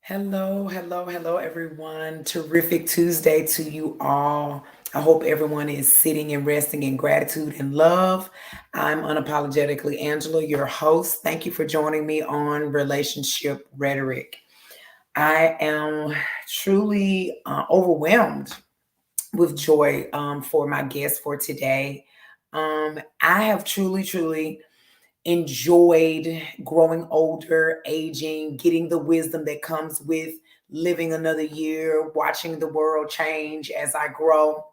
Hello, everyone. Terrific Tuesday to you all. I hope everyone is sitting and resting in gratitude and love. I'm unapologetically Angela, your host. Thank you for joining me on Relationship Rhetoric. I am truly overwhelmed with joy for my guest for today. I have truly enjoyed growing older, aging, getting the wisdom that comes with living another year, watching the world change as I grow.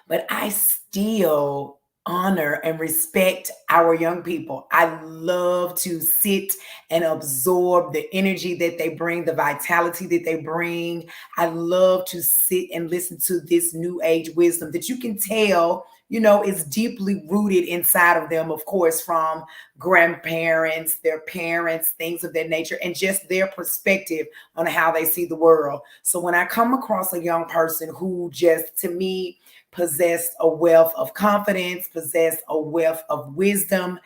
But I still honor and respect our young people. I love to sit and absorb the energy that they bring, the vitality that they bring. I love to sit and listen to this new age wisdom that you can tell, is deeply rooted inside of them, of course, from grandparents, their parents, things of that nature, and just their perspective on how they see the world. So when I come across a young person who just, to me, possessed a wealth of confidence, possessed a wealth of wisdom.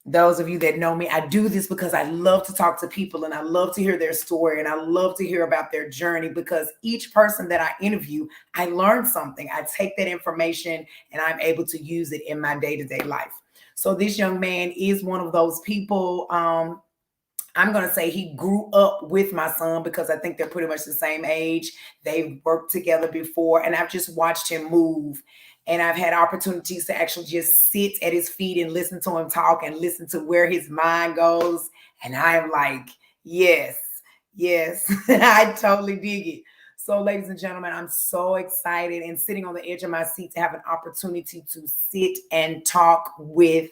Those of you that know me, I do this because I love to talk to people and I love to hear their story and I love to hear about their journey because each person that I interview, I learn something. I take that information and I'm able to use it in my day to day life. So this young man is one of those people. I'm going to say he grew up with my son because I think they're pretty much the same age. They've worked together before, and I've just watched him move. And I've had opportunities to actually just sit at his feet and listen to him talk and listen to where his mind goes. And I am like, yes, yes, I totally dig it. So, ladies and gentlemen, I'm so excited and sitting on the edge of my seat to have an opportunity to sit and talk with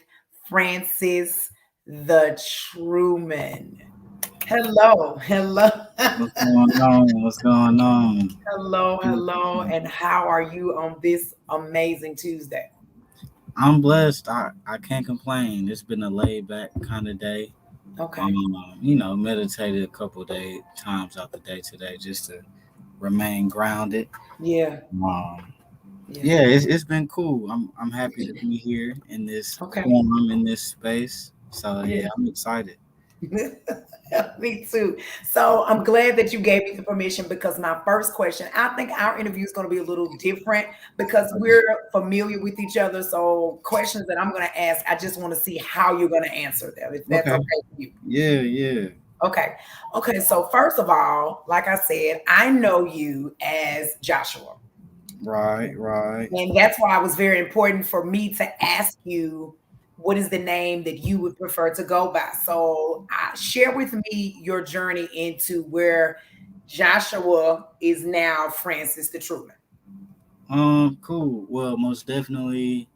Francis the Truman. Hello, What's going on? What's going on? hello, and how are you on this amazing Tuesday? I'm blessed. I can't complain. It's been a laid back kind of day. Okay. Meditated a couple day times out the day today just to remain grounded. Yeah, Um, yeah. yeah, it's been cool. I'm happy to be here in this Okay. forum in this space. So Yeah. yeah, I'm excited. Me too. So I'm glad that you gave me the permission because my first question, I think our interview is going to be a little different because we're familiar with each other. So questions that I'm going to ask, I just want to see how you're going to answer them, if that's Okay. okay with you. Yeah, yeah. Okay. Okay. So first of all, like I said, I know you as Joshua. Right, right. And that's why it was very important for me to ask you what is the name that you would prefer to go by. So share with me your journey into where Joshua is now Francis the Truman. Cool. Well, most definitely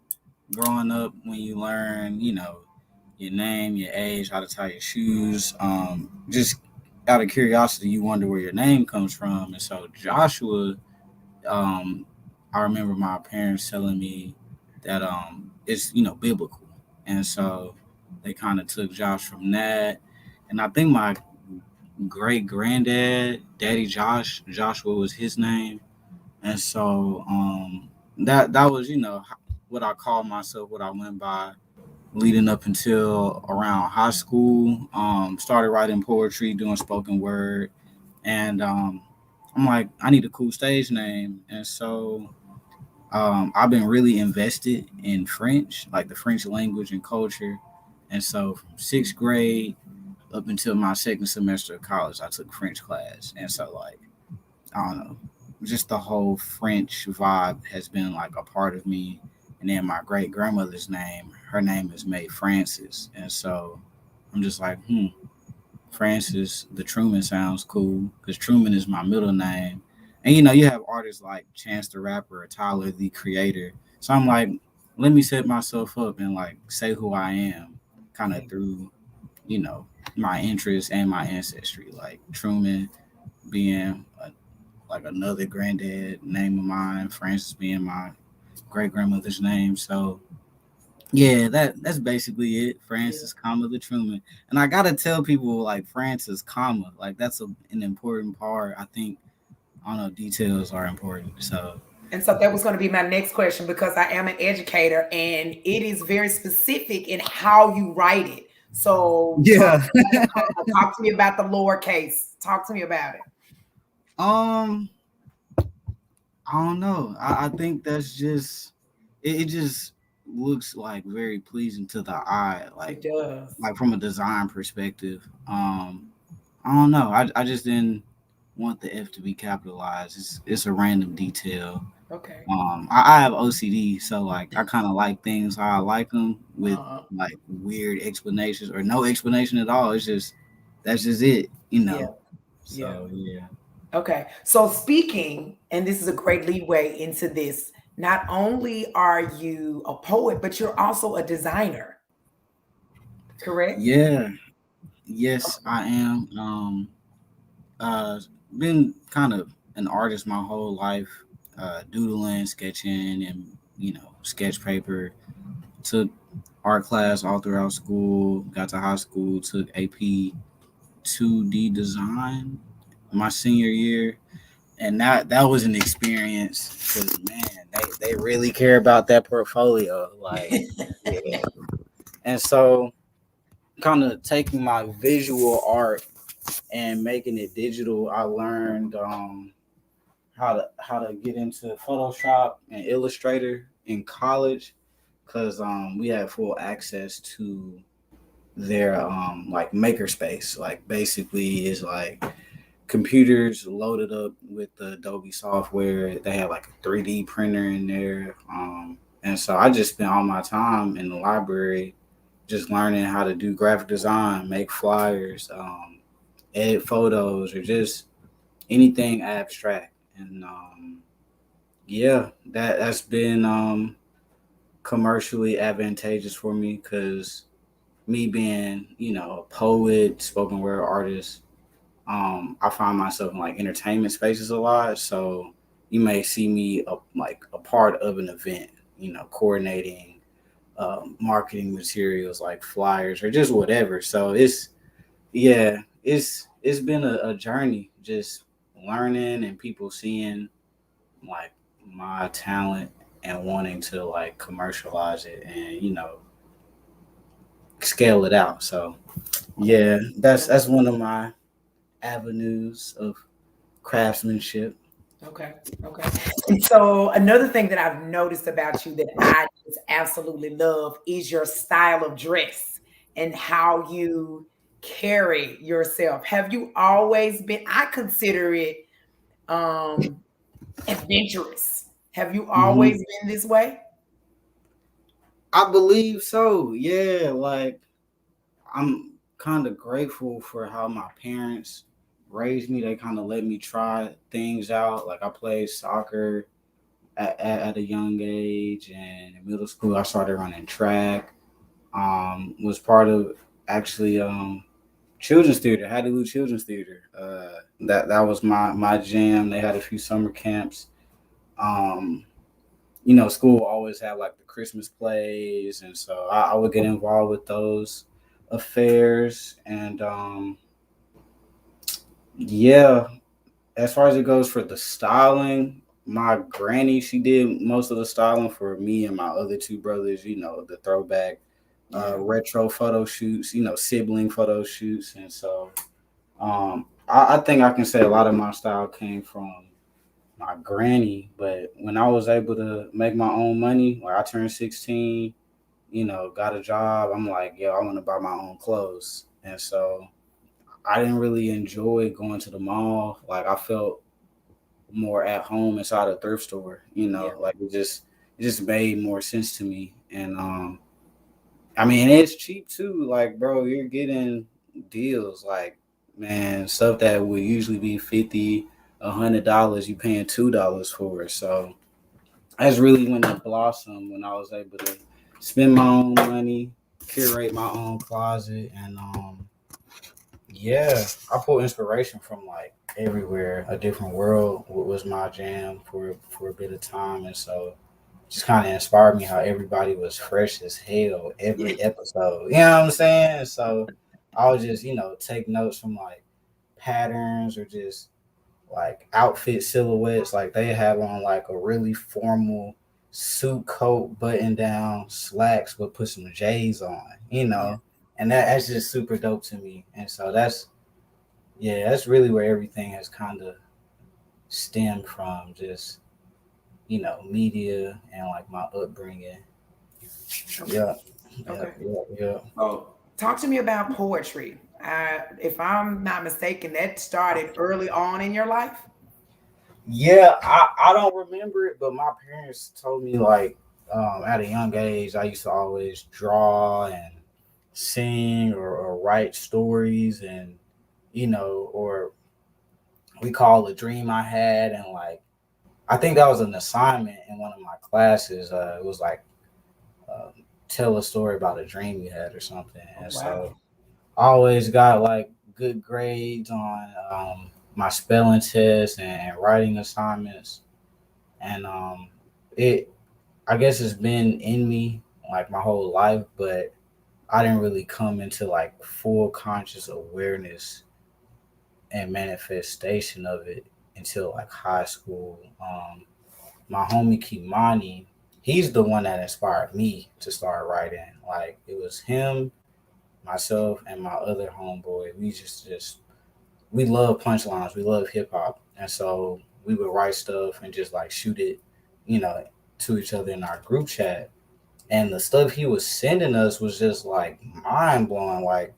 growing up when you learn, your name, your age, how to tie your shoes. Just out of curiosity, you wonder where your name comes from. And so Joshua, um, I remember my parents telling me that it's biblical, and so they kind of took Josh from that. And I think my great granddad, Daddy Joshua was his name, and so that was what I called myself, what I went by leading up until around high school. Started writing poetry, doing spoken word, and I'm like, I need a cool stage name, and so I've been really invested in French, like the French language and culture, and so from sixth grade up until my second semester of college, I took French class, and so like I don't know, just the whole French vibe has been like a part of me. And then my great grandmother's name, her name is May Francis. And so I'm just like, Francis, the Truman sounds cool because Truman is my middle name. And you have artists like Chance the Rapper or Tyler the Creator. So I'm like, let me set myself up and like say who I am kind of Yeah. through, you know, my interests and my ancestry. Like Truman being like another granddad name of mine, Francis being my great grandmother's name. So yeah, that's basically it. Yeah. Francis, comma the Truman, and I gotta tell people like Francis, comma, like that's an important part. I think I don't know, details are important. So And so that was going to be my next question because I am an educator and it is very specific in how you write it. So Yeah. talk to me about the lowercase. Talk to me about it. um, I don't know. I think that's just it just looks like very pleasing to the eye, It does. like from a design perspective. I don't know. I just didn't want the F to be capitalized. It's a random detail. Okay. I have OCD, so like I kind of like things how I like them with Uh-huh. like weird explanations or no explanation at all. It's just that's just it, you Yeah. know. Yeah. So yeah. Okay. So speaking, and this is a great leadway into this, not only are you a poet, but you're also a designer, correct? Yeah. Yes, I am. Uh, been kind of an artist my whole life, doodling, sketching, and sketch paper. Took art class all throughout school. Got to high school, took AP 2D design my senior year, and that was an experience because man, they really care about that portfolio, like yeah. And so, kind of taking my visual art and making it digital, I learned how to get into Photoshop and Illustrator in college because we had full access to their like makerspace. Like basically, is like computers loaded up with the Adobe software. They have like a 3D printer in there, and so I just spent all my time in the library just learning how to do graphic design, make flyers, edit photos, or just anything abstract. And yeah, that's been commercially advantageous for me because me being a poet, spoken word artist, I find myself in like entertainment spaces a lot. So you may see me like a part of an event, coordinating marketing materials like flyers or just whatever. So yeah, it's been a journey just learning and people seeing like my talent and wanting to like commercialize it and scale it out. So yeah, that's one of my avenues of craftsmanship. Okay. Okay. And so another thing that I've noticed about you that I just absolutely love is your style of dress and how you carry yourself. Have you always been, I consider it um adventurous. Have you always Hmm. been this way? I believe so. Yeah, like I'm kind of grateful for how my parents raised me. They kind of let me try things out. Like I played soccer at a young age, and in middle school I started running track. Was part of actually children's theater, had to do children's theater. That was my jam. They had a few summer camps. Um, school always had like the Christmas plays, and so I would get involved with those affairs. And yeah, as far as it goes for the styling, my granny she did most of the styling for me and my other two brothers. The throwback, Yeah. retro photo shoots. Sibling photo shoots, and so I think I can say a lot of my style came from my granny. But when I was able to make my own money, like I turned 16, got a job, I'm like, yo, I want to buy my own clothes. And so I didn't really enjoy going to the mall. Like I felt more at home inside a thrift store, Yeah. like it just made more sense to me. And I mean, it's cheap too. Like, bro, you're getting deals like, man, stuff that would usually be 50, $100, you paying $2 for it. So that's really when it blossomed, when I was able to spend my own money, curate my own closet, and yeah, I pull inspiration from like everywhere. A different world was my jam for a bit of time, and so just kind of inspired me how everybody was fresh as hell Yeah. every episode. You know what I'm saying? So I would just take notes from like patterns or just like outfit silhouettes. Like they have on like a really formal suit coat, button down, slacks, but put some J's on. Yeah. and that's just super dope to me. And so that's really where everything has kind of stemmed from, just media and like my upbringing. Okay. Yeah, yeah, Okay. yeah, yeah. So talk to me about poetry. If I'm not mistaken, that started early on in your life. Yeah, I don't remember it, but my parents told me like at a young age I used to always draw and sing or write stories, and or we call a dream I had, and like I think that was an assignment in one of my classes. It was like um, tell a story about a dream you had or something, Oh and wow. so I always got like good grades on my spelling tests and writing assignments, and it I guess it's been in me like my whole life, but I didn't really come into like full conscious awareness and manifestation of it until like high school. My homie Kimani, he's the one that inspired me to start writing. Like it was him, myself, and my other homeboy. We just we love punchlines. We love hip hop, and so we would write stuff and just like shoot it, you know, to each other in our group chat. And the stuff he was sending us was just like mind blowing. Like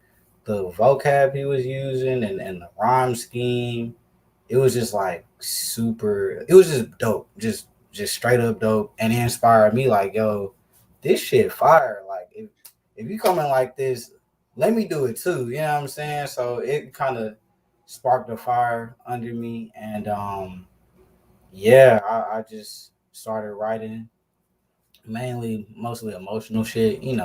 the vocab he was using and the rhyme scheme, it was just like super. It was just dope, just straight up dope, and it inspired me. Like, yo, this shit fire. Like, if you coming like this, let me do it too. You know what I'm saying? So it kind of sparked a fire under me, and yeah, I just started writing mainly mostly emotional shit. In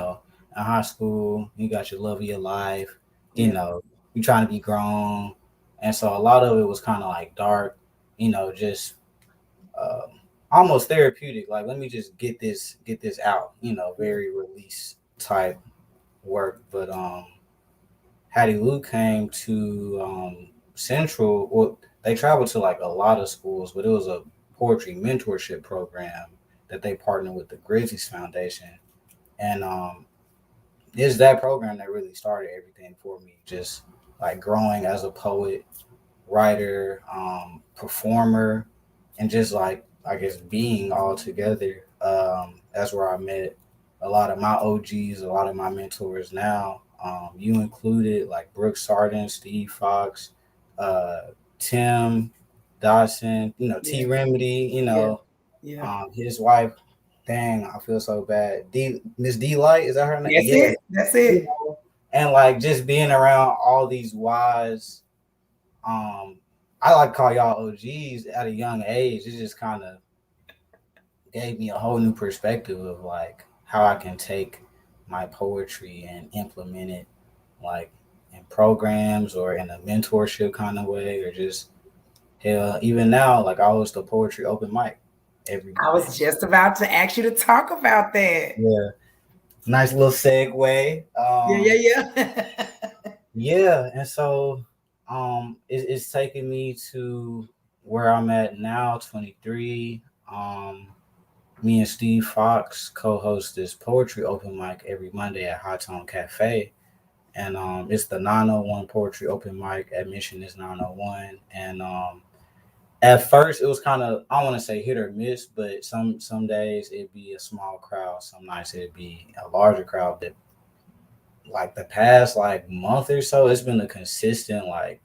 high school, you got your love of your life. You Yeah. know, you trying to be grown, and so a lot of it was kind of like dark. Just um, almost therapeutic. Like, let me just get this out. Yeah. Very release type work. But Hattie Lou came to Central. Well, they traveled to like a lot of schools, but it was a poetry mentorship program that they partnered with the Grizzlies Foundation, and it's that program that really started everything for me. Just like growing as a poet, writer, performer, and just like I guess being all together. That's where I met a lot of my OGs, a lot of my mentors now. You included like Brooks Sarden, Steve Fox, uh, Tim Dodson, T Yeah. Remedy, Yeah. Yeah. his wife. Dang, I feel so bad. Miss D Light, is that her name? That's Yeah. it. That's it. And like just being around all these wise, um, I like to call y'all OGs at a young age. It just kind of gave me a whole new perspective of like how I can take my poetry and implement it like in programs or in a mentorship kind of way, or just hell, even now, like I host a poetry open mic every I Monday. was just about to ask you to talk about that. Yeah, nice little segue. Yeah, yeah, yeah. Yeah, and so it's taken me to where I'm at now, 23. Um, Me and Steve Fox co-host this poetry open mic every Monday at High Tone Cafe, and it's the 901 poetry open mic. Admission is 901, and at first it was kind of, I want to say hit or miss, but some days it'd be a small crowd, some nights it'd be a larger crowd. But like the past like month or so, it's been a consistent like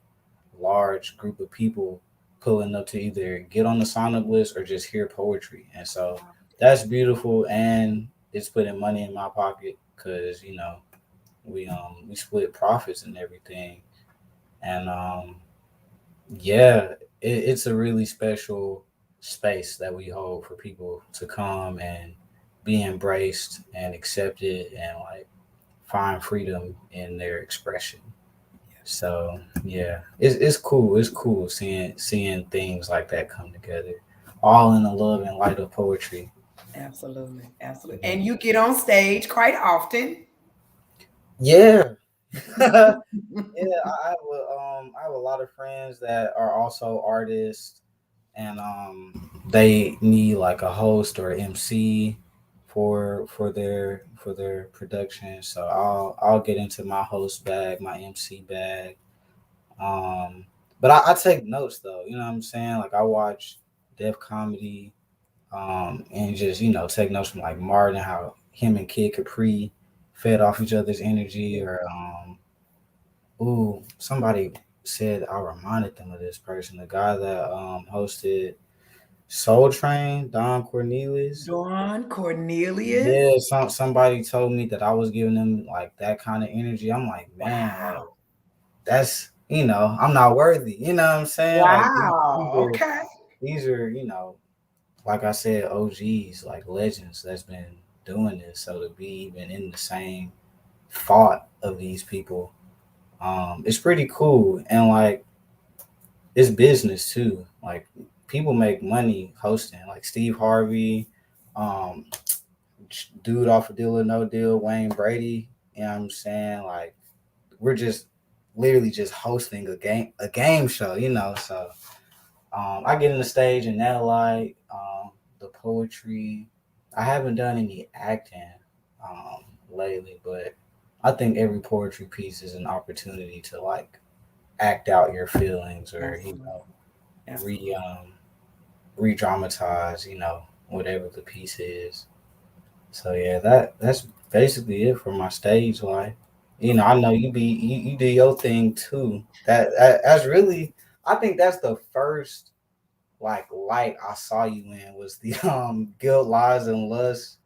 large group of people pulling up to either get on the sign up list or just hear poetry. And so that's beautiful, and it's putting money in my pocket because we split profits and everything. And yeah, it's a really special space that we hold for people to come and be embraced and accepted and like find freedom in their expression. So yeah, it's cool. It's cool seeing things like that come together, all in the love and light of poetry. Absolutely. Absolutely. Yeah, And you get on stage quite often. yeah. Yeah, I have a lot of friends that are also artists, and they need like a host or MC for their production. So I'll get into my host bag, my MC bag. Um, but I take notes though. You know what I'm saying? Like I watch Def Comedy, and just take notes from like Martin, how him and Kid Capri fed off each other's energy, or ooh, somebody said I reminded them of this person, the guy that hosted Soul Train, Don Cornelius. Dawn Cornelius. Yeah, somebody told me that I was giving them like that kind of energy. I'm like, man, like Wow. that's I'm not worthy. You know what I'm saying? Like these Wow. are Okay. these are like I said, OGs, like legends that's been doing this. So to be even in the same thought of these people, it's pretty cool. And like it's business too. Like people make money hosting. Like Steve Harvey, um, dude off of Deal or No Deal, Wayne Brady. You know what I'm saying? Like we're just literally just hosting a game show. So I get in the stage and that light, the poetry. I haven't done any acting lately, but I think every poetry piece is an opportunity to like act out your feelings, or Absolutely. re Absolutely. re-dramatize, whatever the piece is. So yeah, that's basically it for my stage life. I know you do your thing too. That's really, I think that's the first like light I saw you in was the Guilt, Lies, and Lust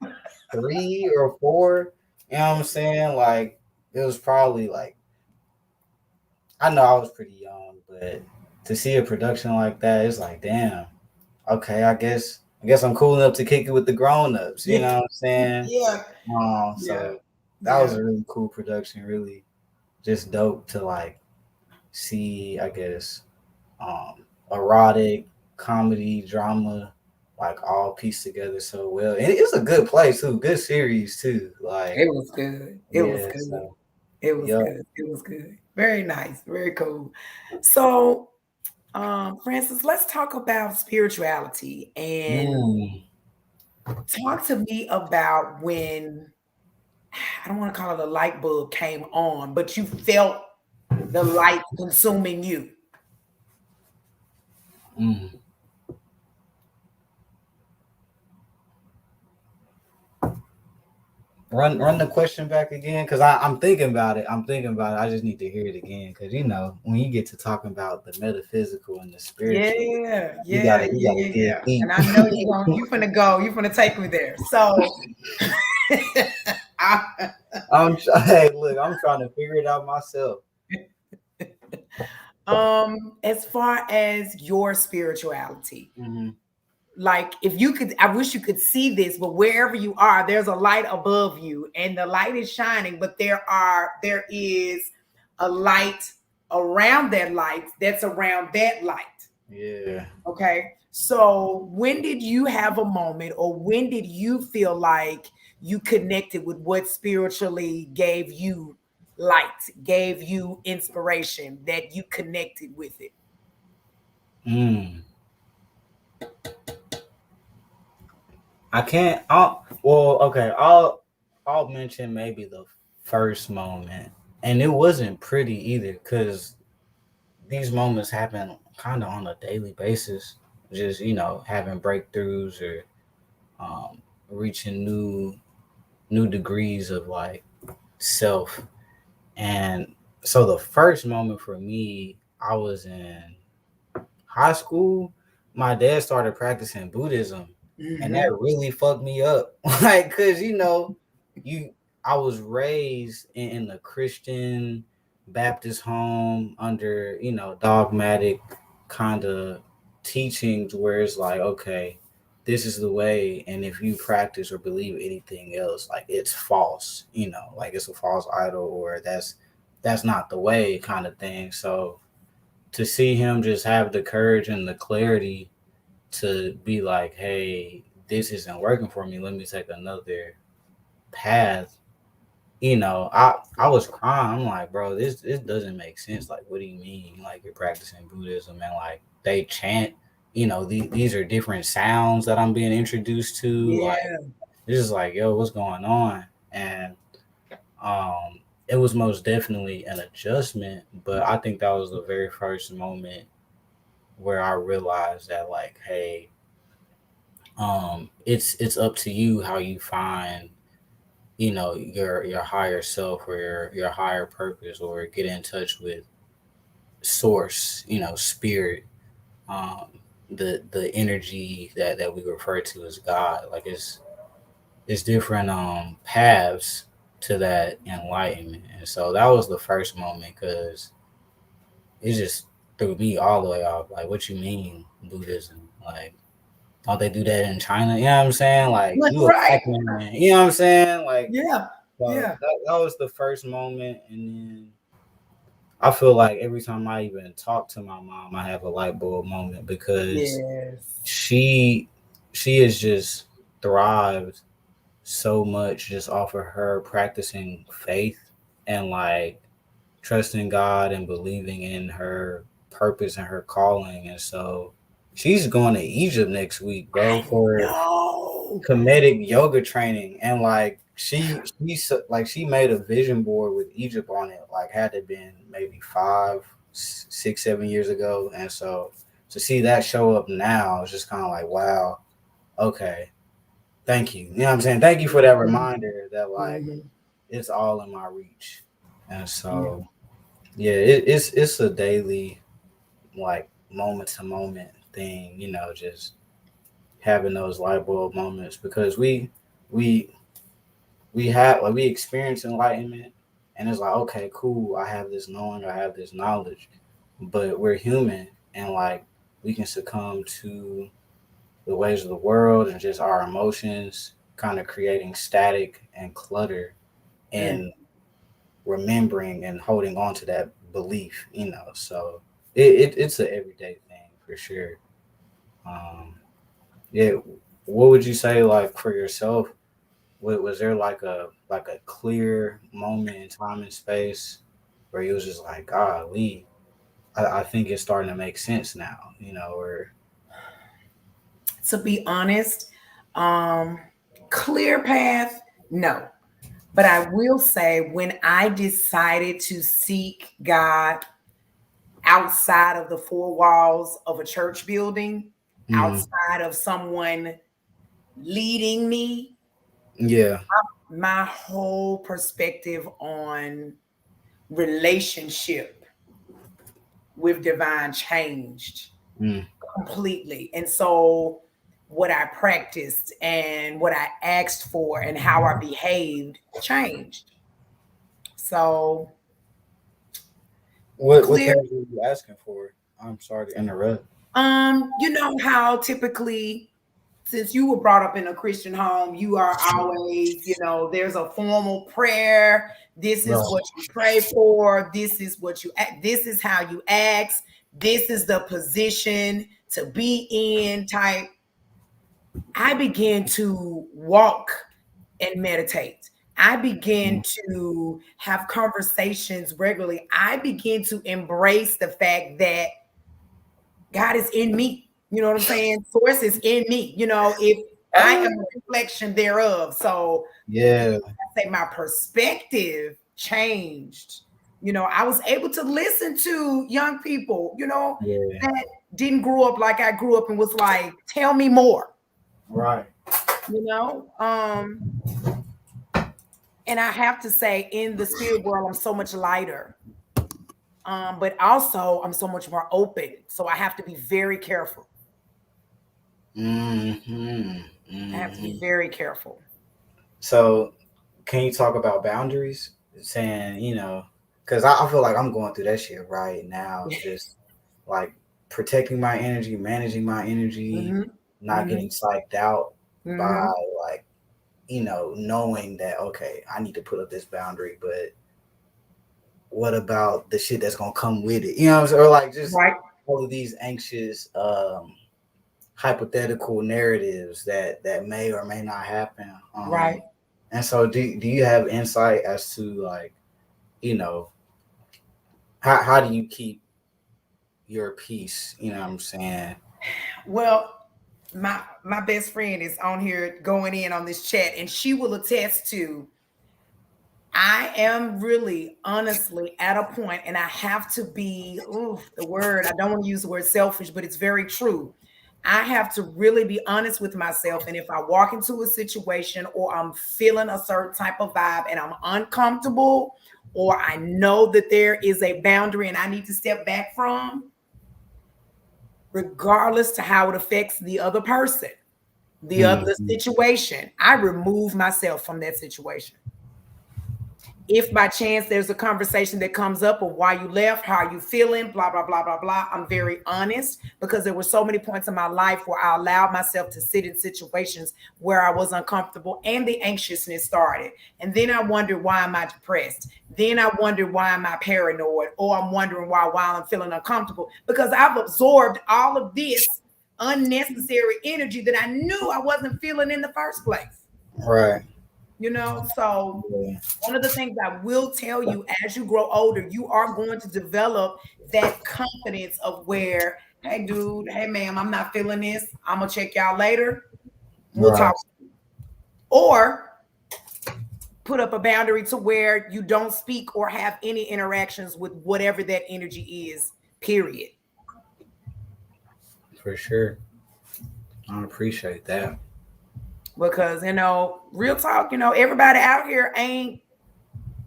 3 or 4. You know what I'm saying? Like it was probably like, I know I was pretty young, but to see a production like that, it's like, damn, okay, I guess I'm cool enough to kick it with the grown ups, you Yeah. know what I'm saying? Yeah. Yeah. So that was Yeah. a really cool production, really just dope to like see, I guess, erotic, comedy, drama, like all pieced together so well. And it's a good play too, good series too. Like, It was good. It was yeah, good. so It was yep. good. It was good. Very nice. Very cool. So, Francis, let's talk about spirituality and Mm, talk to me about when I don't want to call it a light bulb came on, but you felt the light consuming you. mm. Run the question back again, because I'm thinking about it. I'm thinking about it. I just need to hear it again, because when you get to talking about the metaphysical and the Yeah, spiritual, you yeah, gotta you yeah, gotta yeah, dig yeah. deep. And I know you finna go, you finna take me there. So I, Hey, look, I'm trying to figure it out myself. as far as your spirituality, Hmm. like if you could, I wish you could see this, but wherever you are, there's a light above you and the light is shining, but there is a light around that light that's around that light. Yeah. Okay. So when did you have a moment, or when did you feel like you connected with what spiritually gave you light, gave you inspiration, that you connected with it? Mm. I can't. Well, okay. I'll mention maybe the first moment, and it wasn't pretty either, because these moments happen kind of on a daily basis. Just having breakthroughs, or um, reaching new degrees of like self. And so the first moment for me, I was in high school. My dad started practicing Buddhism, and that Hmm. really fucked me up. Like, cause you I was raised in a Christian Baptist home under dogmatic kind of teachings, where it's like, okay, this is the way, and if you practice or believe anything else, like it's false. Like it's a false idol, or that's not the way, kind of thing. So to see him just have the courage and the clarity to be like, hey, this isn't working for me. Let me take another path. I was crying. I'm like, bro, this doesn't make sense. Like, what do you mean? Like, you're practicing Buddhism and like they chant. These are different sounds that I'm being introduced to. Like, Yeah. it's just like, yo, what's going on? And um, it was most definitely an adjustment, but I think that was the very first moment where I realized that, like, hey, it's up to you how you find, your higher self, or your higher purpose, or get in touch with source, spirit, um, the energy that we refer to as God. Like, it's different paths to that enlightenment. And so that was the first moment, because it just threw me all the way off. Like, what you mean Buddhism? Like, don't they do that in China? You know what I'm saying? Like, That's you a right. black man. You know what I'm saying? Like, Yeah. so Yeah. that was the first moment. And then I feel like every time I even talk to my mom, I have a light bulb moment, because Yes. she she has just thrived so much just off of her practicing faith, and like trusting God and believing in her purpose and her calling. And so she's going to Egypt next week, bro, I for know. comedic yoga training. And like she made a vision board with Egypt on it, like had to been maybe 5, 6, 7 years ago. And so to see that show up now, it's just kind of like, wow, okay, thank you. You know what I'm saying? Thank you for that reminder that, like, Mhm. it's all in my reach. And Yeah. so yeah, it's a daily, like, moment to moment thing, just having those light bulb moments, because we we have, like, we experience enlightenment, and it's like, okay, cool, I have this knowing, I have this knowledge, but we're human, and like we can succumb to the ways of the world and just our emotions, kind of creating static and clutter, Mm. and remembering and holding on to that belief. So it's an everyday thing for sure. Um, yeah, what would you say, like, for yourself? Was there like a clear moment in time and space where you was just like, golly, I think it's starting to make sense now, or To be honest, um, clear path, no. But I will say, when I decided to seek God outside of the four walls of a church building, mm, outside of someone leading me, yeah, my whole perspective on relationship with divine changed mm. completely. And so, what I practiced and what I asked for and how I behaved changed. So, What clear. things were you asking for? I'm sorry to interrupt. You know how typically, since you were brought up in a Christian home, you are always, there's a formal prayer. This is Right. what you pray for. This is how you ask. This is the position to be in type. I began to walk and meditate. I began Mm. to have conversations regularly. I began to embrace the fact that God is in me. You know what I'm saying? Source is in me. If I am Ah, a reflection thereof. So yeah, I say my perspective changed. I was able to listen to young people, yeah, that didn't grow up like I grew up and was like, tell me more, right. you know? And I have to say, in the spirit world, I'm so much lighter. But also I'm so much more open. So I have to be very careful. Hmm. I have to be Hmm. very careful. So, can you talk about boundaries? Saying, because I feel like I'm going through that shit right now. Just like protecting my energy, managing my energy, Hmm. not getting Hmm. psyched out by, Hmm. like, knowing that, okay, I need to put up this boundary, but what about the shit that's gonna come with it? You know what I'm saying? Or like just Right. all of these anxious, hypothetical narratives that may or may not happen. Right. And so, do you have insight as to, like, you know how do you keep your peace? You know what I'm saying? Well, my best friend is on here going in on this chat, and she will attest to I am really honestly at a point, and I have to be, ooh, the word, I don't want to use the word selfish, but it's very true. I have to really be honest with myself. And if I walk into a situation or I'm feeling a certain type of vibe and I'm uncomfortable, or I know that there is a boundary and I need to step back from, regardless to how it affects the other person, the other Mm-hmm. situation, I remove myself from that situation. If by chance there's a conversation that comes up of why you left, how are you feeling, blah, blah, blah, blah, blah, I'm very honest because there were so many points in my life where I allowed myself to sit in situations where I was uncomfortable and the anxiousness started. And then I wondered, why am I depressed? Then I wondered, why am I paranoid? Or I'm wondering why while I'm feeling uncomfortable, because I've absorbed all of this unnecessary energy that I knew I wasn't feeling in the first place. Right. So Yeah. one of the things I will tell you as you grow older, you are going to develop that confidence of where, hey, dude, hey, ma'am, I'm not feeling this. I'm going to check y'all later. We'll Right. talk. Or put up a boundary to where you don't speak or have any interactions with whatever that energy is, period. For sure. I appreciate that. Because, real talk, everybody out here ain't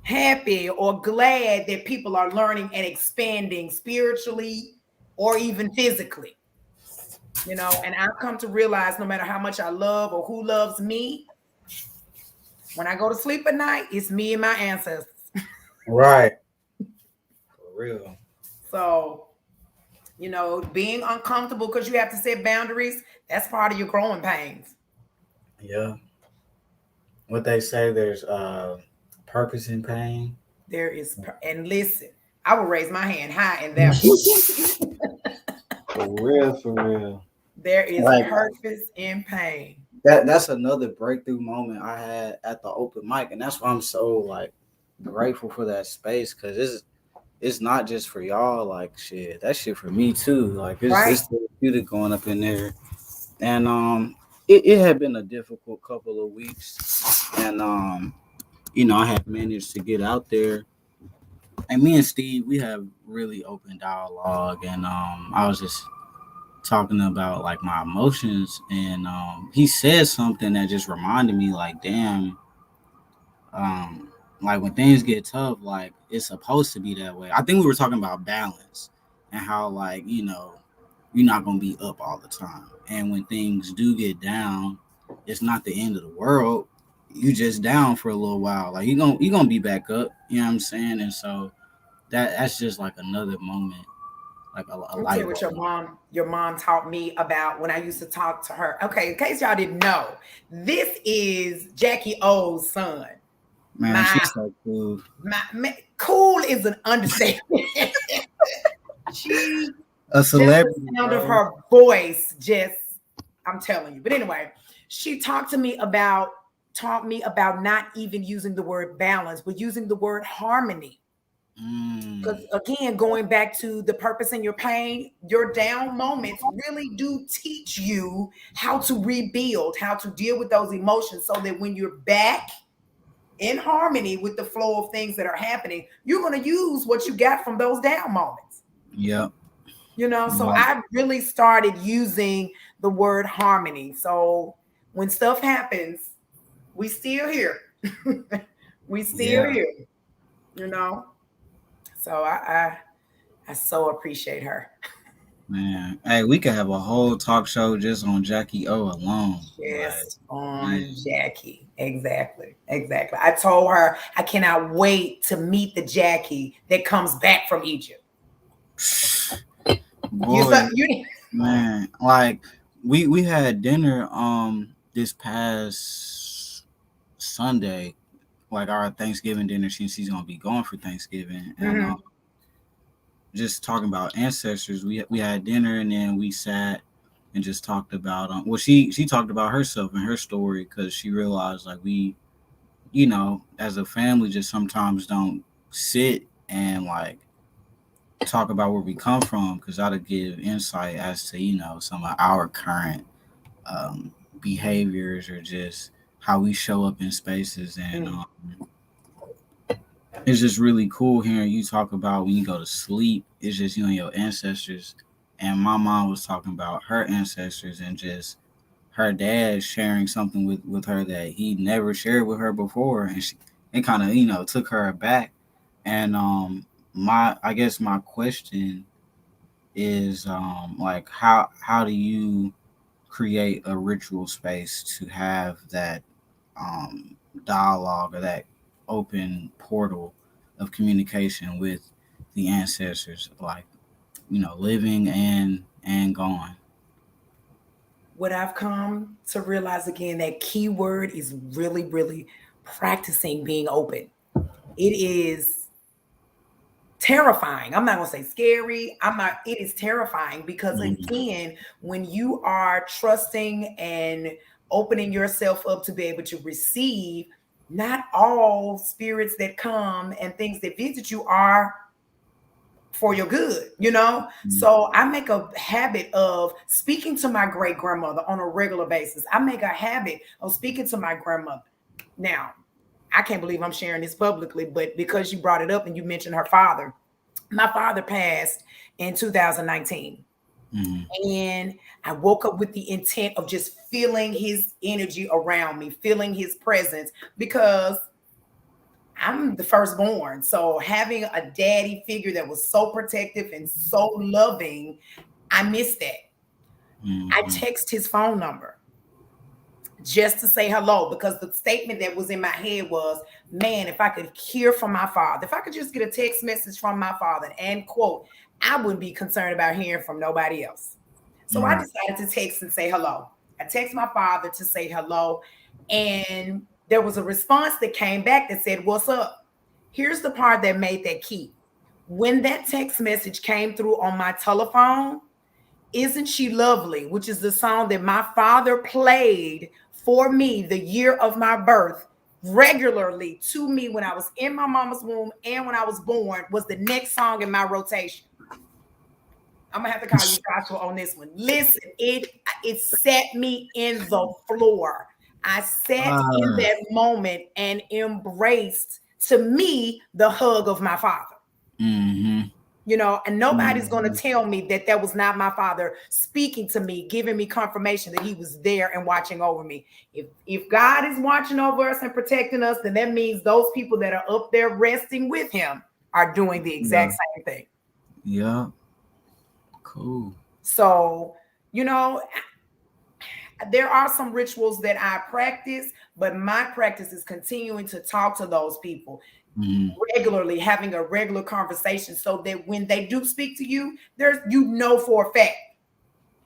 happy or glad that people are learning and expanding spiritually or even physically. And I've come to realize no matter how much I love or who loves me, when I go to sleep at night, it's me and my ancestors. Right. For real. So, being uncomfortable because you have to set boundaries, that's part of your growing pains. Yeah. What they say, there's purpose in pain. And listen, I will raise my hand high in that one. For real, for real. There is Like purpose in pain. that's another breakthrough moment I had at the open mic, and that's why I'm so like grateful for that space, because it's not just for y'all. Like shit, that shit for me too. Like Right? it's therapeutic going up in there, and it had been a difficult couple of weeks, and I had managed to get out there. And me and Steve, we have really open dialogue, and I was just talking about like my emotions, and he said something that just reminded me, like, damn, like when things get tough, like it's supposed to be that way. I think we were talking about balance and how, like, you're not gonna be up all the time, and when things do get down, it's not the end of the world. You just down for a little while, like you gonna be back up. You know what I'm saying? And so that's just like another moment, like a Let me tell you light what bulb. your mom taught me about when I used to talk to her. Okay, in case y'all didn't know, this is Jackie O's son. Man, My she's so cool. cool is an understatement. She A just the celebrity, sound of bro. her voice, just I'm telling you. But anyway, she taught me about not even using the word balance, but using the word harmony. Because Mm, again, going back to the purpose in your pain, your down moments really do teach you how to rebuild, how to deal with those emotions so that when you're back in harmony with the flow of things that are happening, you're going to use what you got from those down moments. yep. So Yep. I really started using the word harmony. So when stuff happens, we still here. We still Yeah, here, you know. So I so appreciate her. man. Hey, we could have a whole talk show just on Jackie O alone. Like, Just on man, Jackie. Exactly. Exactly. I told her I cannot wait to meet the Jackie that comes back from Egypt. You boy, saw you man. Like, we had dinner this past Sunday, like our Thanksgiving dinner, since he's gonna be going for Thanksgiving, and Mhm. just talking about ancestors. We had dinner, and then we sat and just talked about well, she talked about herself and her story, because she realized, like, we, as a family, just sometimes don't sit and like talk about where we come from, because that'll give insight as to some of our current behaviors or just how we show up in spaces. And Mm. it's just really cool hearing you talk about when you go to sleep. It's just you and your ancestors. And my mom was talking about her ancestors and just her dad sharing something with her that he never shared with her before, and it kind of took her aback. And my I guess my question is like how do you create a ritual space to have that um, dialogue or that open portal of communication with the ancestors, like living and gone. What I've come to realize again, that key word is really, really practicing being open. It is terrifying. I'm not going to say scary. I'm not, it is terrifying because, Mhm. again, when you are trusting and opening yourself up to be able to receive, not all spirits that come and things that visit you are for your good. So I make a habit of speaking to my great grandmother on a regular basis. I make a habit of speaking to my grandmother. Now, I can't believe I'm sharing this publicly, but because you brought it up and you mentioned her father, my father passed in 2019. Mhm. And I woke up with the intent of just feeling his energy around me, feeling his presence, because I'm the firstborn. So having a daddy figure that was so protective and so loving, I miss that. I Mhm. text his phone number just to say hello, because the statement that was in my head was, man, if I could hear from my father, if I could just get a text message from my father and quote, I wouldn't be concerned about hearing from nobody else. So I Right. decided to text and say hello. I text my father to say hello, and there was a response that came back that said, what's up? Here's the part that made that key. When that text message came through on my telephone, Isn't She Lovely, which is the song that my father played for me the year of my birth regularly to me when I was in my mama's womb and when I was born, was the next song in my rotation. I'm gonna have to call you Joshua on this one. Listen, it set me in the floor. I sat in Uh, that moment and embraced, to me, the hug of my father. mhm. And nobody's going to Mhm. tell me that that was not my father speaking to me, giving me confirmation that he was there and watching over me. If God is watching over us and protecting us, then that means those people that are up there resting with him are doing the Yeah. exact same thing. Yeah. Cool. So, you know, there are some rituals that I practice, but my practice is continuing to talk to those people Mhm. regularly, having a regular conversation so that when they do speak to you, there's, for a fact,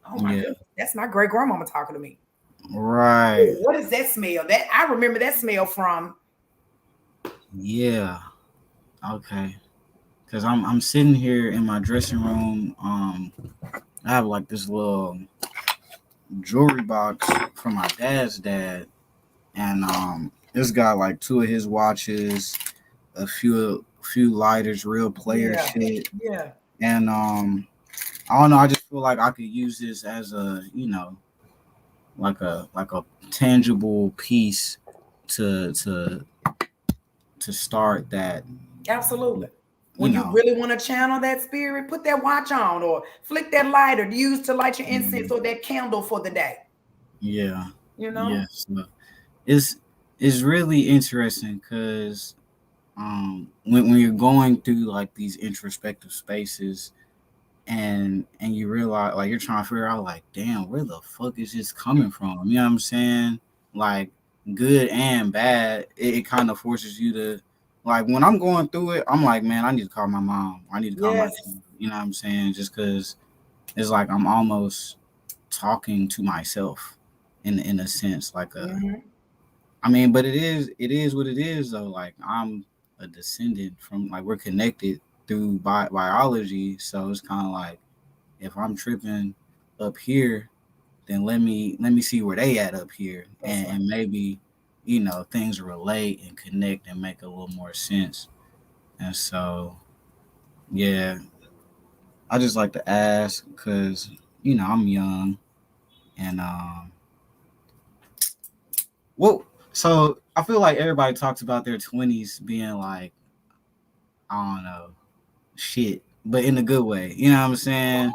oh my Yeah. goodness, that's my great grandmama talking to me. Right. Ooh, what is that smell? That I remember that smell from. Yeah. Okay. Cause I'm sitting here in my dressing room. I have like this little jewelry box from my dad's dad, and it's got like two of his watches, a few lighters, real player Yeah, shit, yeah, and I don't know. I just feel like I could use this as a like a tangible piece to start that absolutely. you When you know really want to channel that spirit, put that watch on or flick that lighter used to light your incense mm, or that candle for the day. yeah, You know? yes. It's it's really interesting because when you're going through like these introspective spaces and you realize like you're trying to figure out like damn where the fuck is this coming from, you know what I'm saying, like good and bad, it kind of forces you to like when I'm going through it I'm like man I need to call my mom, I need to call my Yes. dad, you know what I'm saying, just because it's like I'm almost talking to myself in a sense like a Hmm. I mean, but it is what it is though. Like I'm a descendant from like we're connected through biology, so it's kind of like if I'm tripping up here, then let me see where they at up here, That's and right. maybe things relate and connect and make a little more sense. And so yeah, I just like to ask because I'm young and Well, so I feel like everybody talks about their 20s being like, I don't know, shit, but in a good way. You know what I'm saying?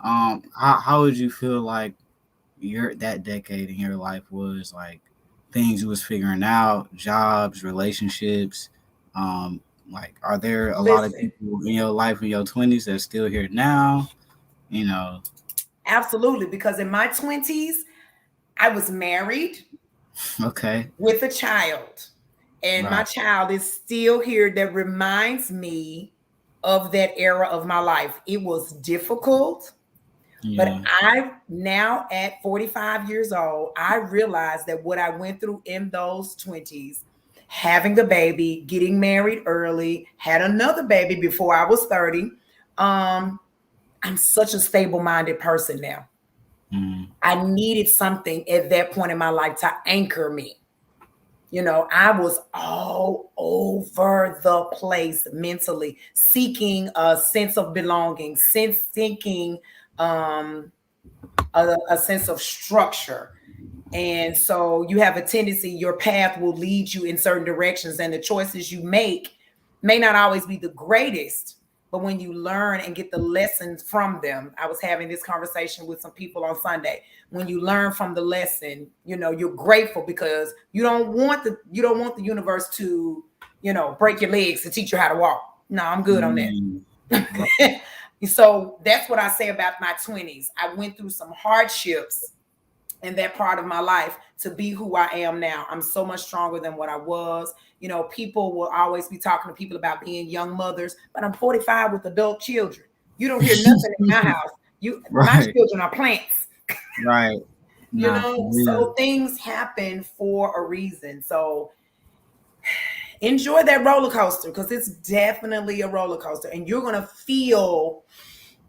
How would you feel like your that decade in your life was like things you was figuring out, jobs, relationships? Um, like, are there a lot of Listen, people in your life in your 20s that's still here now? You know, absolutely, because in my 20s, I was married okay, with a child, and my right, child is still here. That reminds me of that era of my life. It was difficult, but yeah, I now at 45 years old, I realized that what I went through in those 20s, having a baby, getting married early, had another baby before I was 30, um, I'm such a stable-minded person now. mm, I needed something at that point in my life to anchor me. I was all over the place mentally, seeking a sense of belonging, seeking um, a sense of structure. And so you have a tendency, your path will lead you in certain directions, and the choices you make may not always be the greatest. But when you learn and get the lessons from them, I was having this conversation with some people on Sunday. When you learn from the lesson, you're grateful because you don't want the universe to, break your legs to teach you how to walk. No, I'm good on mm, right, that. So that's what I say about my 20s. I went through some hardships in that part of my life to be who I am now. I'm so much stronger than what I was. People will always be talking to people about being young mothers, but I'm 45 with adult children. You don't hear nothing in my house. My right, children are plants. right. Nah, for real. So things happen for a reason. So enjoy that roller coaster because it's definitely a roller coaster, and you're gonna feel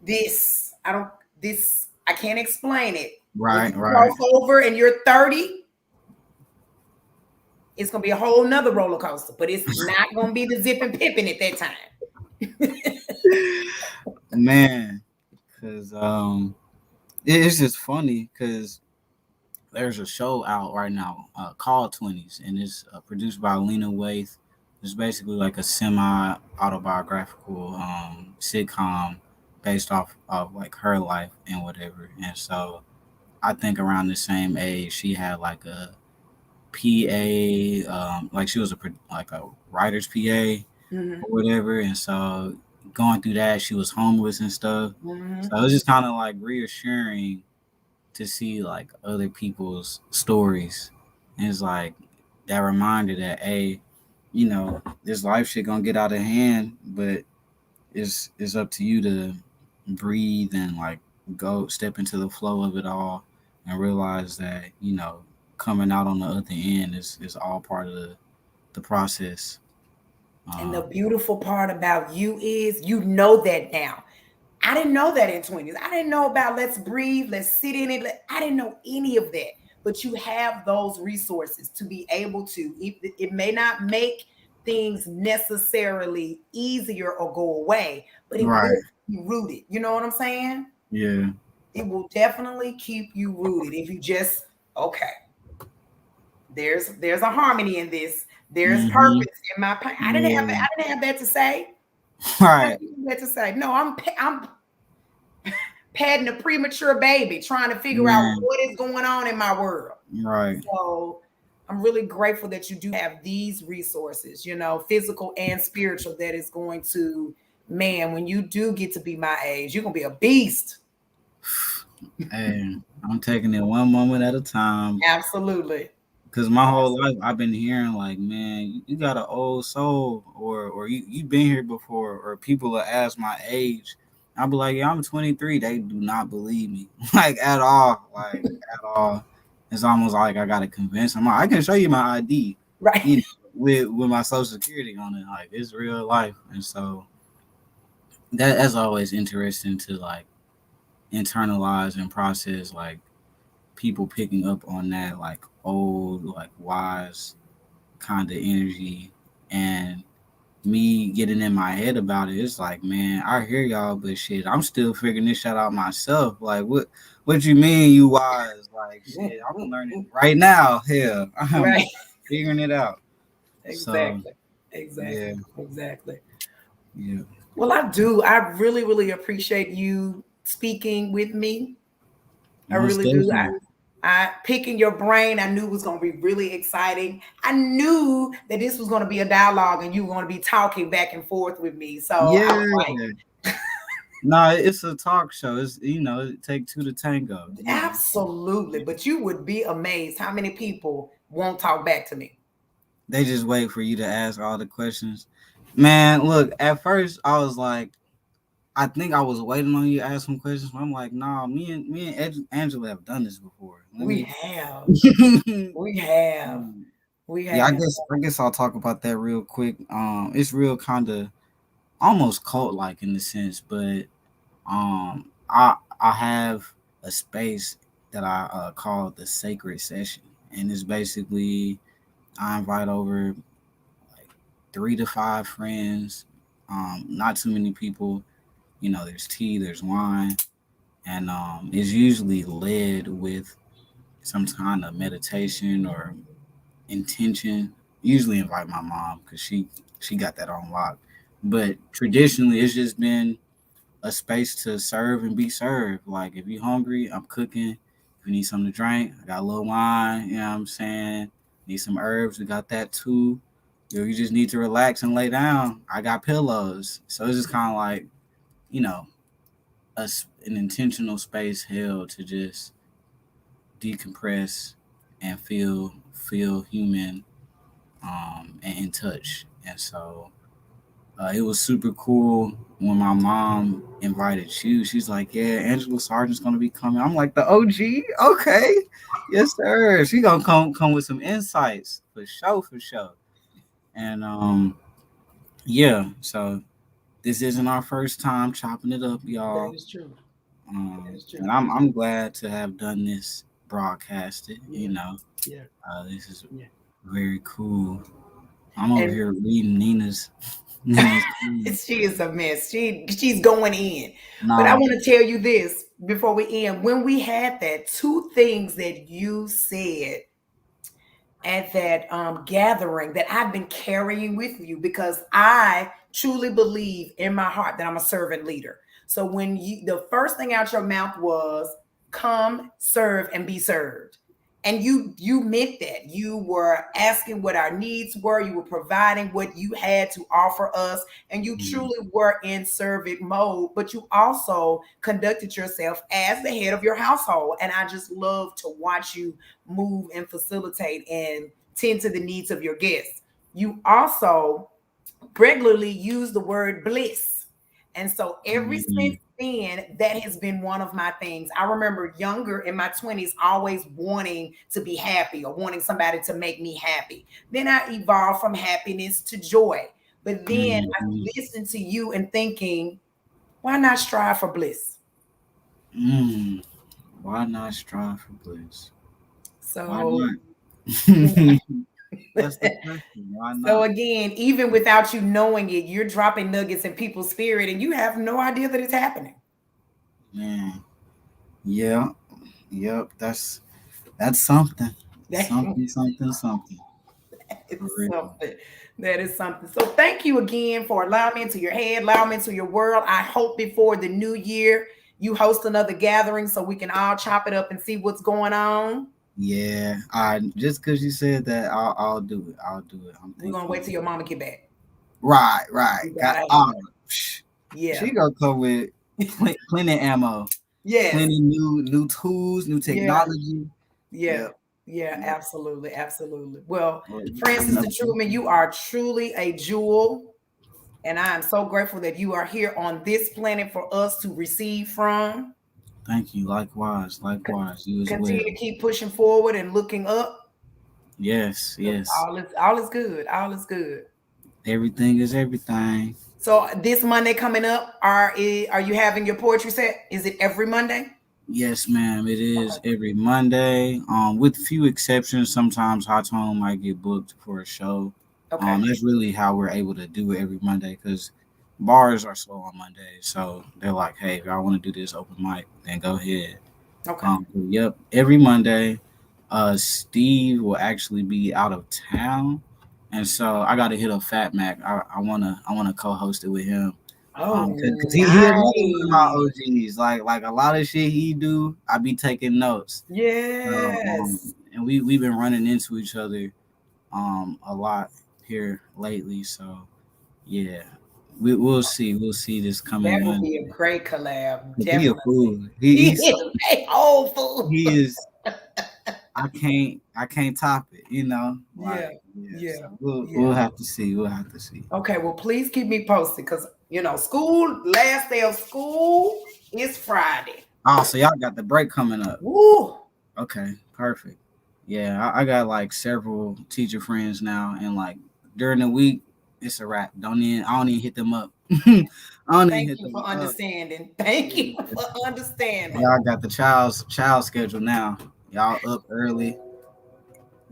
this. I can't explain it. When Right, you right, cross over and you're 30, it's gonna be a whole nother roller coaster, but it's not gonna be the zip and pippin at that time. man. Cause it's just funny because there's a show out right now called Twenties, and it's produced by Lena Waithe. It's basically like a semi autobiographical sitcom based off of like her life and whatever. And so I think around the same age, she had like a PA, like she was like a writer's PA Mhm, or whatever. And so going through that, she was homeless and stuff. mhm. So it was just kind of like reassuring to see like other people's stories. And it's like that reminder that, hey, this life shit gonna get out of hand, but it's up to you to breathe and like go step into the flow of it all and realize that, coming out on the other end is all part of the process. And the Um, beautiful part about you is you know that now. I didn't know that in 20s. I didn't know about let's breathe, let's sit in it. I didn't know any of that. But you have those resources to be able to. It may not make things necessarily easier or go away, but it right. will be rooted. You know what I'm saying? Yeah. It will definitely keep you rooted if you just, okay, there's a harmony in this. There's Hmm. purpose in my pain. I didn't have Yeah. I didn't have that to say. I Right. didn't have that to say. No, I'm patting a premature baby, trying to figure out Man. what is going on in my world. Right. So I'm really grateful that you do have these resources, physical and spiritual, that is going to, man, when you do get to be my age, you're gonna be a beast. And I'm taking it one moment at a time. Absolutely. Cause my whole life Absolutely. I've been hearing like, man, you got an old soul, or you've been here before, or people will ask my age. I'll be like, yeah, I'm 23. They do not believe me, like like at all. It's almost like I gotta convince them. I can show you my ID, Right. with my social security on it. Like it's real life, and so that's always interesting to like internalize and process, like people picking up on that like old like wise kind of energy and me getting in my head about it, it's like, man, I hear y'all, but shit, I'm still figuring this shit out myself. Like, what you mean you wise? Like, shit, I'm learning right now. Hell, I'm Right. figuring it out. So, Exactly. yeah, Exactly. Exactly. yeah, Well, I do. I really, really appreciate you speaking with me. I most really do. definitely. I picking your brain, I knew it was going to be really exciting. I knew that this was going to be a dialogue and you were going to be talking back and forth with me. So I was Yeah, like, no, it's a talk show. It's it take two to tango. absolutely. But you would be amazed how many people won't talk back to me. They just wait for you to ask all the questions. Man, look, at first I was like, I think I was waiting on you to ask some questions. But I'm like, nah, me and Angela have done this before. Let We me. have. We have. We Yeah, I have. guess I guess I'll talk about that real quick. It's real kind of almost cult like in the sense, but I have a space that I call the sacred session, and it's basically I invite over like 3 to 5 friends, not too many people. There's tea, there's wine, and it's usually led with some kind of meditation or intention. Usually invite my mom because she got that on lock. But traditionally, it's just been a space to serve and be served. Like if you're hungry, I'm cooking. If you need something to drink, I got a little wine. You know what I'm saying? Need some herbs, we got that too. You just need to relax and lay down. I got pillows. So it's just kind of like you know an intentional space held to just decompress and feel human and in touch. And so it was super cool when my mom invited you. She's like, "Yeah, Angela Sargent's gonna be coming." I'm like, "The OG, okay, yes sir." She gonna come with some insights for sure, for sure. And yeah. So this isn't our first time chopping it up, That y'all. is true. That is And true. I'm glad to have done this broadcasted. Yeah. Yeah. This is Yeah. very cool. I'm over And here reading Nina's. she is a mess. She's going in. But I Nah, want to tell you this before we end. When we had that, two things that you said at that gathering that I've been carrying with you because I truly believe in my heart that I'm a servant leader. So when the first thing out your mouth was come serve and be served. And you meant that. You were asking what our needs were, you were providing what you had to offer us, and you mm, truly were in servant mode, but you also conducted yourself as the head of your household. And I just love to watch you move and facilitate and tend to the needs of your guests. You also regularly use the word bliss. And so ever since mm, then, that has been one of my things. I remember younger in my 20s, always wanting to be happy or wanting somebody to make me happy. Then I evolved from happiness to joy. But then I mm, listened to you and thinking, why not strive for bliss? mm. Why not strive for bliss? Why So, not? That's the question. Why so not? again, even without you knowing it, you're dropping nuggets in people's spirit and you have no idea that it's happening. Man, yeah, yep. That's something, That something is for real. something. That is something. So thank you again for allowing me into your head, allowing me into your world. I hope before the new year you host another gathering so we can all chop it up and see what's going on. Yeah, I just because you said that, I'll do it. I'll do it. I'm We're gonna thinking. wait till your mama get back. Right. We Got gotta have it. she Yeah. gonna come with plenty ammo, Yes. plenty new tools, new Yeah. technology. Yeah. Yep. Yeah. Yep. Absolutely. Absolutely. Well, Well, Francis no, the Truman, you are truly a jewel. And I am so grateful that you are here on this planet for us to receive from. thank you. Likewise, likewise. You as Continue to well. keep pushing forward and looking up. Yes, 'Cause yes. all is good. All is good. Everything is everything. So this Monday coming up, are you having your poetry set? Is it every Monday? Yes, ma'am. It is Okay. every Monday. With few exceptions. Sometimes Hot Tone might get booked for a show. Okay. That's really how we're able to do it every Monday because bars are slow on Mondays. So they're like, hey, if y'all want to do this open mic, then go ahead. Okay. Yep, every Monday. Steve will actually be out of town, and so I got to hit up Fat Mac. I wanna co-host it with him. Oh, Cause he another one of my nice. OGs. Like a lot of shit he do, I be taking notes. So Yes. and we've been running into each other a lot here lately. So yeah, we'll see this coming That would Monday. be a great collab. 'Cause he a Definitely. fool. He He's is a whole fool. he is I can't top it, Yeah. like yeah. So Yeah. we'll Yeah. have to see. We'll have to see. Okay. Well, please keep me posted because, school, last day of school is Friday. Oh, so y'all got the break coming up. Woo. Okay, perfect. Yeah, I got like several teacher friends now, and like during the week, it's a wrap. I don't even hit them up. I don't even Thank hit you them for up. understanding. Thank Yeah. you for understanding. Y'all got the child schedule now. Y'all up early,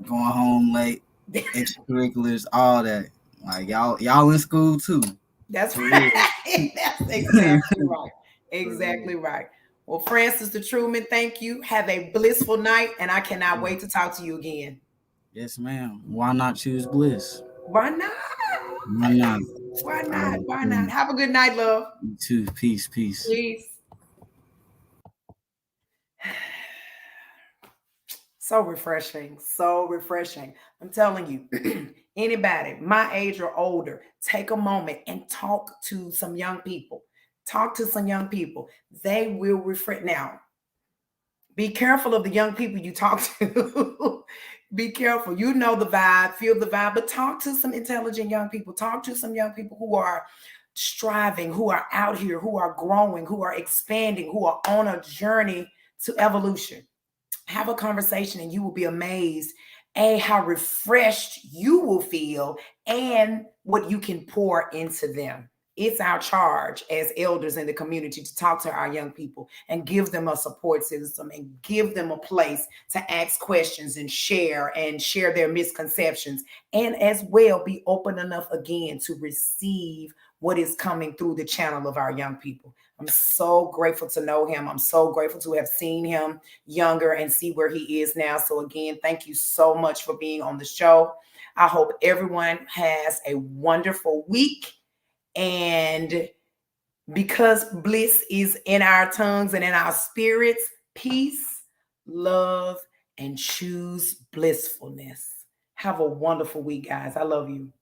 going home late, extracurriculars, all that. Like y'all in school too. That's For right. real. That's exactly right. For real. Exactly right. Well, Francis the Truman, thank you. Have a blissful night, and I cannot Yeah. wait to talk to you again. Yes, ma'am. Why not choose bliss? Why not? Why not? Why All not? right, Why not? cool. Have a good night, love. You too. Peace, peace. Peace. So refreshing. So refreshing. I'm telling you, anybody my age or older, take a moment and talk to some young people. Talk to some young people. They will refresh. Now, be careful of the young people you talk to. Be careful. You know the vibe, feel the vibe, but talk to some intelligent young people. Talk to some young people who are striving, who are out here, who are growing, who are expanding, who are on a journey to evolution. Have a conversation and you will be amazed a how refreshed you will feel and what you can pour into them. It's our charge as elders in the community to talk to our young people and give them a support system and give them a place to ask questions and share their misconceptions, and as well be open enough again to receive what is coming through the channel of our young people. I'm so grateful to know him. I'm so grateful to have seen him younger and see where he is now. So, again, thank you so much for being on the show. I hope everyone has a wonderful week. And because bliss is in our tongues and in our spirits, peace, love, and choose blissfulness. Have a wonderful week, guys. I love you.